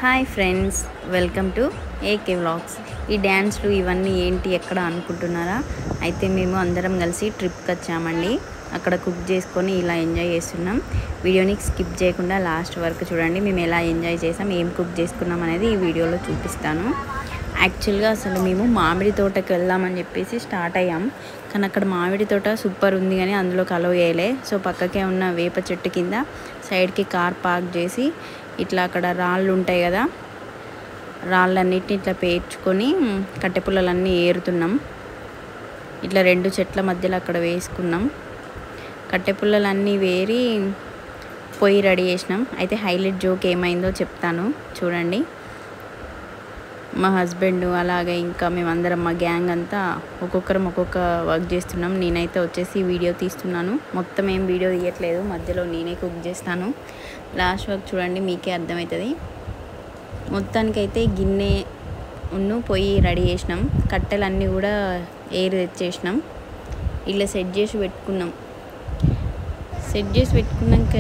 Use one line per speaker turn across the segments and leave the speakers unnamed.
Hi friends, welcome to AK vlogs. ఈ డ్యాన్స్లు ఇవన్నీ ఏంటి ఎక్కడ అనుకుంటున్నారా? అయితే మేము అందరం కలిసి ట్రిప్కి వచ్చామండి. అక్కడ కుక్ చేసుకొని ఇలా ఎంజాయ్ చేస్తున్నాం. వీడియోని స్కిప్ చేయకుండా లాస్ట్ వరకు చూడండి. మేము ఎలా ఎంజాయ్ చేసాం, ఏం కుక్ చేసుకున్నాం అనేది ఈ వీడియోలో చూపిస్తాను. యాక్చువల్గా అసలు మేము మామిడి తోటకి వెళ్దామని చెప్పేసి స్టార్ట్ అయ్యాం. కానీ అక్కడ మామిడి తోట సూపర్ ఉంది కానీ అందులో కలవ వేయలే. సో పక్కకే ఉన్న వేప చెట్టు కింద సైడ్కి కార్ పార్క్ చేసి ఇట్లా అక్కడ రాళ్ళు ఉంటాయి కదా, రాళ్ళన్నిటిని ఇట్లా పేర్చుకొని కట్టెపుల్లలన్నీ ఏరుతున్నాం. ఇట్లా రెండు చెట్ల మధ్యలో అక్కడ వేసుకున్నాం. కట్టెపుల్లలన్నీ వేరి పొయ్యి రెడీ చేసినాం. అయితే హైలైట్ జోక్ ఏమైందో చెప్తాను చూడండి. మా హస్బెండ్ అలాగే ఇంకా మేమందరం మా గ్యాంగ్ అంతా ఒక్కొక్కరం ఒక్కొక్క వర్క్ చేస్తున్నాం. నేనైతే వచ్చేసి వీడియో తీస్తున్నాను. మొత్తం ఏం వీడియో తీయట్లేదు, మధ్యలో నేనే కుక్ చేస్తాను. లాస్ట్ వర్క్ చూడండి, మీకే అర్థమవుతుంది. మొత్తానికైతే గిన్నె పొయ్యి రెడీ చేసినాం. కట్టెలన్నీ కూడా ఏరు తెచ్చేసినాం. ఇలా సెట్ చేసి పెట్టుకున్నాం. సెట్ చేసి పెట్టుకున్నాక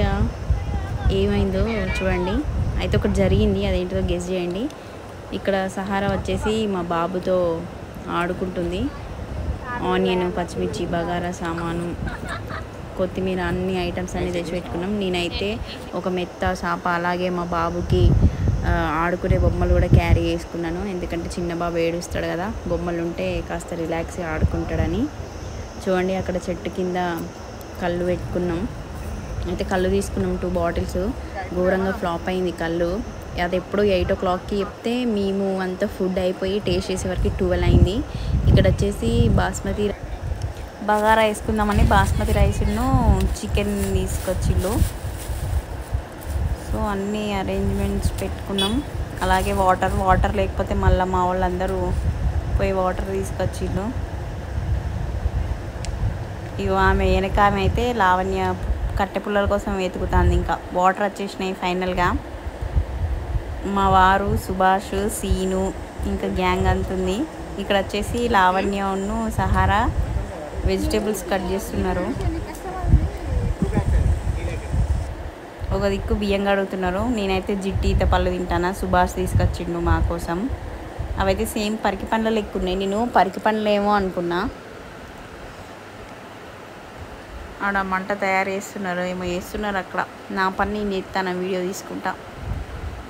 ఏమైందో చూడండి. అయితే ఒకటి జరిగింది, అదేంటిదో గెస్ చేయండి. ఇక్కడ సహారా వచ్చేసి మా బాబుతో ఆడుకుంటుంది. ఆనియన్, పచ్చిమిర్చి, బగారా సామాను, కొత్తిమీర అన్ని ఐటమ్స్ అన్నీ తెచ్చిపెట్టుకున్నాం. నేనైతే ఒక మెత్త చాప అలాగే మా బాబుకి ఆడుకునే బొమ్మలు కూడా క్యారీ చేసుకున్నాను. ఎందుకంటే చిన్న బాబు ఏడుస్తాడు కదా, బొమ్మలు ఉంటే కాస్త రిలాక్స్గా ఆడుకుంటాడని. చూడండి అక్కడ చెట్టు కింద కళ్ళు పెట్టుకున్నాం. అయితే కళ్ళు తీసుకున్నాం 2 బాటిల్స్. ఘోరంగా ఫ్లాప్ అయింది కళ్ళు. అది ఎప్పుడో 8 o'clockకి చెప్తే మేము అంతా ఫుడ్ అయిపోయి టేస్ట్ చేసే వరకు 12 అయింది. ఇక్కడ వచ్చేసి బాస్మతి బగారా వేసుకుందామని బాస్మతి రైస్ను చికెన్ తీసుకొచ్చిళ్ళు. సో అన్నీ అరేంజ్మెంట్స్ పెట్టుకున్నాం. అలాగే వాటర్ లేకపోతే మళ్ళీ మా వాళ్ళందరూ పోయి వాటర్ తీసుకొచ్చిళ్ళు. ఇవి ఆమె వెనక ఆమె అయితే లావణ్య కట్టెపుల్లల కోసం వెతుకుతుంది. ఇంకా వాటర్ వచ్చేసినాయి ఫైనల్గా. మా వారు సుభాష్, సీను ఇంకా గ్యాంగ్ అంతుంది. ఇక్కడ వచ్చేసి లావణ్యను సహారా వెజిటేబుల్స్ కట్ చేస్తున్నారు. ఒక దిక్కు బియ్యం కడుగుతున్నారు. నేనైతే జిట్టి పళ్ళు తింటాను. సుభాష్ తీసుకొచ్చిండు మా కోసం. అవైతే సేమ్ పరికి పండ్ల లెక్క ఉన్నాయి. నేను పరికి పండ్లు ఏమో అనుకున్నా. ఆడ మంట తయారు చేస్తున్నారు, ఏమో చేస్తున్నారు అక్కడ. నా పని నేను చేస్తాను, వీడియో తీసుకుంటా.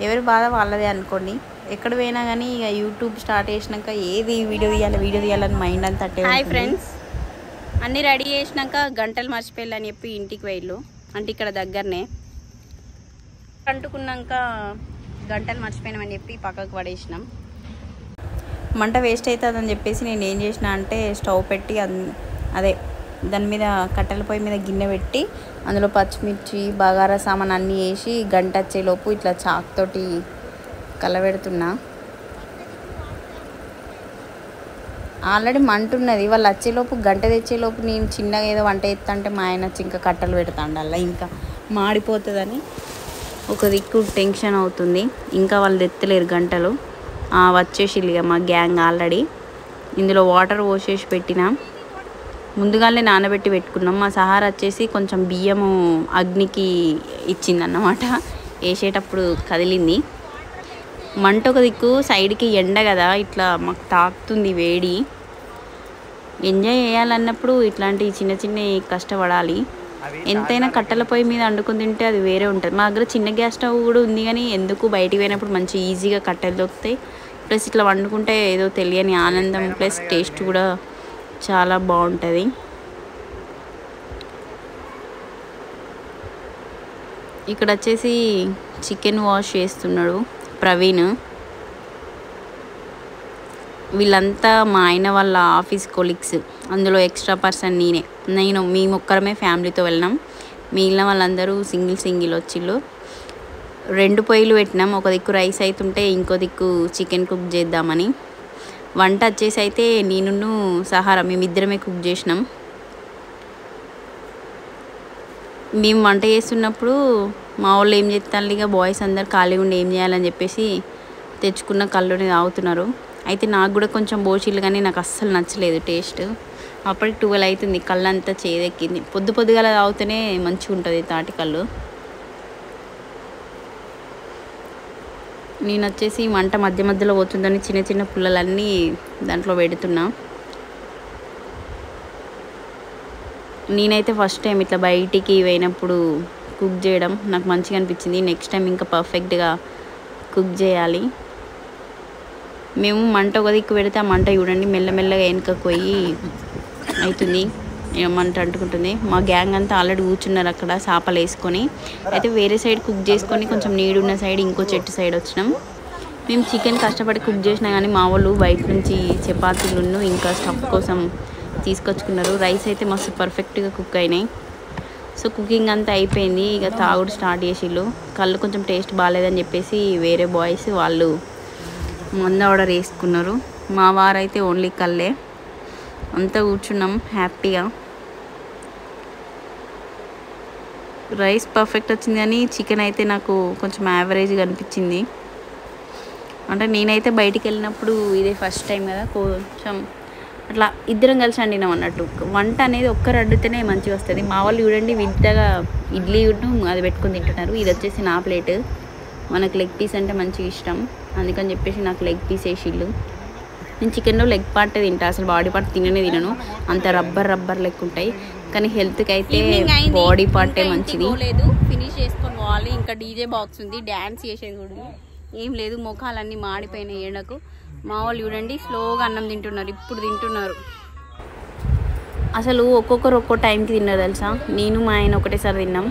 ఎవరి బాధ వాళ్ళదే అనుకోండి. ఎక్కడ పోయినా కానీ ఇక యూట్యూబ్ స్టార్ట్ చేసినాక ఏది వీడియో తీయాలని మైండ్ అంతా అట్టే. హాయ్ ఫ్రెండ్స్, అన్నీ రెడీ చేసినాక గంటలు మర్చిపోయాలని చెప్పి ఇంటికి వెళ్ళు. అంటే ఇక్కడ దగ్గరనే అంటుకున్నాక గంటలు మర్చిపోయినామని చెప్పి పక్కకు పడేసినాం. మంట వేస్ట్ అవుతుందని చెప్పేసి నేను ఏం చేసిన అంటే స్టవ్ పెట్టి అదే దాని మీద కట్టెల పొయ్యి మీద గిన్నె పెట్టి అందులో పచ్చిమిర్చి, బగారా సామాన్ అన్నీ వేసి గంట వచ్చేలోపు ఇట్లా చాకుతోటి కలబెడుతున్నా. ఆల్రెడీ మంట ఉన్నది. వాళ్ళు వచ్చేలోపు గంట తెచ్చేలోపు నేను చిన్నగా ఏదో వంట చేస్తా అంటే మా ఆయన వచ్చి ఇంకా కట్టెలు పెడతాండి. అలా ఇంకా మాడిపోతుందని ఒక దిక్కు టెన్షన్ అవుతుంది. ఇంకా వాళ్ళు తెత్తలేరు గంటలు. వచ్చేసి ఇక మా గ్యాంగ్ ఆల్రెడీ ఇందులో వాటర్ పోసేసి పెట్టినా. ముందుగానే నానబెట్టి పెట్టుకున్నాం. మా సహారా వచ్చేసి కొంచెం బియ్యము అగ్నికి ఇచ్చిందన్నమాట. వేసేటప్పుడు కదిలింది. మంట ఒక దిక్కు సైడ్కి ఎండ కదా, ఇట్లా మాకు తాకుతుంది వేడి. ఎంజాయ్ చేయాలన్నప్పుడు ఇట్లాంటి చిన్న చిన్న కష్టపడాలి. ఎంతైనా కట్టెల పొయ్యి మీద వండుకుని తింటే అది వేరే ఉంటుంది. మా దగ్గర చిన్న గ్యాస్ స్టవ్ కూడా ఉంది కానీ ఎందుకు బయటికి పోయినప్పుడు మంచి ఈజీగా కట్టెలు దొరుకుతాయి. ప్లస్ ఇట్లా వండుకుంటే ఏదో తెలియని ఆనందం ప్లస్ టేస్ట్ కూడా చాలా బాగుంటుంది. ఇక్కడ వచ్చేసి చికెన్ వాష్ చేస్తున్నాడు ప్రవీణ్. వీళ్ళంతా మా ఆయన వాళ్ళ ఆఫీస్ కొలీగ్స్. అందులో ఎక్స్ట్రా పర్సన్ మేము ఒక్కరమే ఫ్యామిలీతో వెళ్ళినాం. మిగిలిన వాళ్ళందరూ సింగిల్ వచ్చిళ్ళు. 2 పొయ్యిలు పెట్టినాం. ఒక దిక్కు రైస్ అవుతుంటే ఇంకో దిక్కు చికెన్ కుక్ చేద్దామని. వంట వచ్చేసి అయితే నేను సహారా మేమిద్దరమే కుక్ చేసినాం. మేము వంట చేస్తున్నప్పుడు మా వాళ్ళు ఏం చేస్తాను, ఇక బాయ్స్ అందరు ఖాళీగా ఉండి ఏం చేయాలని చెప్పేసి తెచ్చుకున్న కళ్ళుని తాగుతున్నారు. అయితే నాకు కూడా కొంచెం బోచిల్లు కానీ నాకు అస్సలు నచ్చలేదు టేస్ట్. అప్పటికి 12 అవుతుంది. కళ్ళు అంతా చేదెక్కింది. పొద్దుగల తాగితేనే మంచిగా ఉంటుంది తాటి కళ్ళు. నేను వచ్చేసి మంట మధ్య మధ్యలో పోతుందని చిన్న చిన్న పుల్లలన్నీ దాంట్లో పెడుతున్నా. నేనైతే ఫస్ట్ టైం ఇట్లా బయటికి పోయినప్పుడు కుక్ చేయడం నాకు మంచిగా అనిపించింది. నెక్స్ట్ టైం ఇంకా పర్ఫెక్ట్గా కుక్ చేయాలి. మేము మంట ఒక దిక్కు పెడితే ఆ మంట చూడండి మెల్లమెల్లగా వెనుకకు పోయి అవుతుంది, మంట అంటుకుంటుంది. మా గ్యాంగ్ అంతా ఆల్రెడీ కూర్చున్నారు అక్కడ చేపలు వేసుకొని. అయితే వేరే సైడ్ కుక్ చేసుకొని కొంచెం నీడున్న సైడ్ ఇంకో చెట్టు సైడ్ వచ్చినాం. మేము చికెన్ కష్టపడి కుక్ చేసినా కానీ మా వాళ్ళు బయట నుంచి చపాతీలను ఇంకా స్టఫ్ కోసం తీసుకొచ్చుకున్నారు. రైస్ అయితే మస్తు పర్ఫెక్ట్గా కుక్ అయినాయి. సో కుకింగ్ అంతా అయిపోయింది. ఇక తాగుడు స్టార్ట్ చేసిళ్ళు. కళ్ళు కొంచెం టేస్ట్ బాగాలేదని చెప్పేసి వేరే బాయ్స్ వాళ్ళు మందు ఆర్డర్ చేసుకున్నారు. మా వారైతే ఓన్లీ కళ్ళే. అంతా కూర్చున్నాం హ్యాపీగా. రైస్ పర్ఫెక్ట్ వచ్చింది కానీ చికెన్ అయితే నాకు కొంచెం యావరేజ్గా అనిపించింది. అంటే నేనైతే బయటికి వెళ్ళినప్పుడు ఇదే ఫస్ట్ టైం కదా, కొంచెం అట్లా ఇద్దరం కలిసి వండినాం అన్నట్టు. వంట అనేది ఒక్కరు వండితేనే మంచిగా వస్తుంది. మా వాళ్ళు చూడండి వింతగా ఇడ్లీ అది పెట్టుకొని తింటున్నారు. ఇది వచ్చేసి నా ప్లేట్. మనకు లెగ్ పీస్ అంటే మంచిగా ఇష్టం, అందుకని చెప్పేసి నాకు లెగ్ పీస్ వేసిళ్ళు. నేను చికెన్లో లెగ్ పార్ట్ తింటా, అసలు బాడీ పార్ట్ తినను. అంత రబ్బర్ లెక్క ఉంటాయి. కానీ హెల్త్కి అయితే బాడీ పార్టే మంచిది. లేదు ఫినిష్ చేసుకొని పోవాలి. ఇంకా డీజే బాక్స్ ఉంది, డ్యాన్స్ చేసేది కూడా ఏం లేదు. ముఖాలన్నీ మాడిపోయినాయి ఎండకు. మా వాళ్ళు చూడండి స్లోగా అన్నం తింటున్నారు, ఇప్పుడు తింటున్నారు. అసలు ఒక్కొక్కరు ఒక్కో టైంకి తిన్నారు తెలుసా. నేను మా ఆయన ఒకటేసారి తిన్నాం.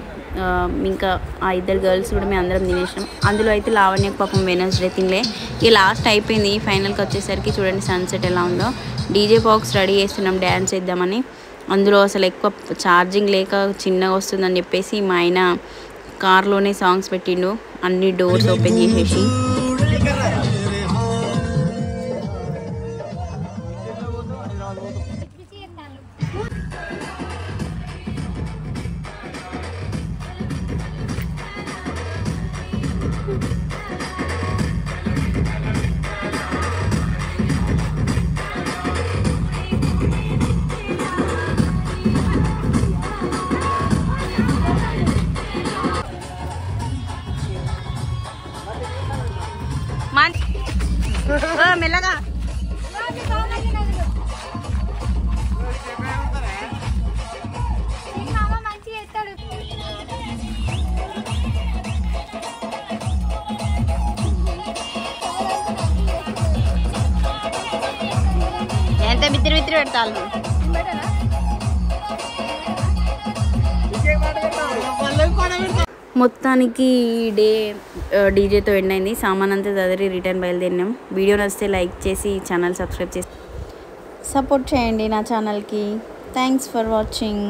ఇంకా ఆ ఇద్దరు గర్ల్స్ కూడా మేము అందరం తినేసినాం. అందులో అయితే లావణ్యకు పాపం వెనస్డే తినలే. ఇక లాస్ట్ అయిపోయింది. ఫైనల్కి వచ్చేసరికి చూడండి సన్సెట్ ఎలా ఉందో. డీజే బాక్స్ రెడీ చేస్తున్నాం డ్యాన్స్ చేద్దామని. అందులో అసలు ఎక్కువ ఛార్జింగ్ లేక చిన్నగా వస్తుందని చెప్పేసి మా ఆయన కార్లోనే సాంగ్స్ పెట్టిండు, అన్ని డోర్స్ ఓపెన్ చేసేసి. మెల్లగా ఎంత బిత్తిరి పెడతాను. మొత్తానికి ఈ డే డీజేతో ఎండ్ అయింది. సామాన్ అంతా చదివి రిటర్న్ బయలుదేరినాం. వీడియో నచ్చితే లైక్ చేసి ఛానల్ సబ్స్క్రైబ్ చేసి సపోర్ట్ చేయండి నా ఛానల్కి. Thanks for watching.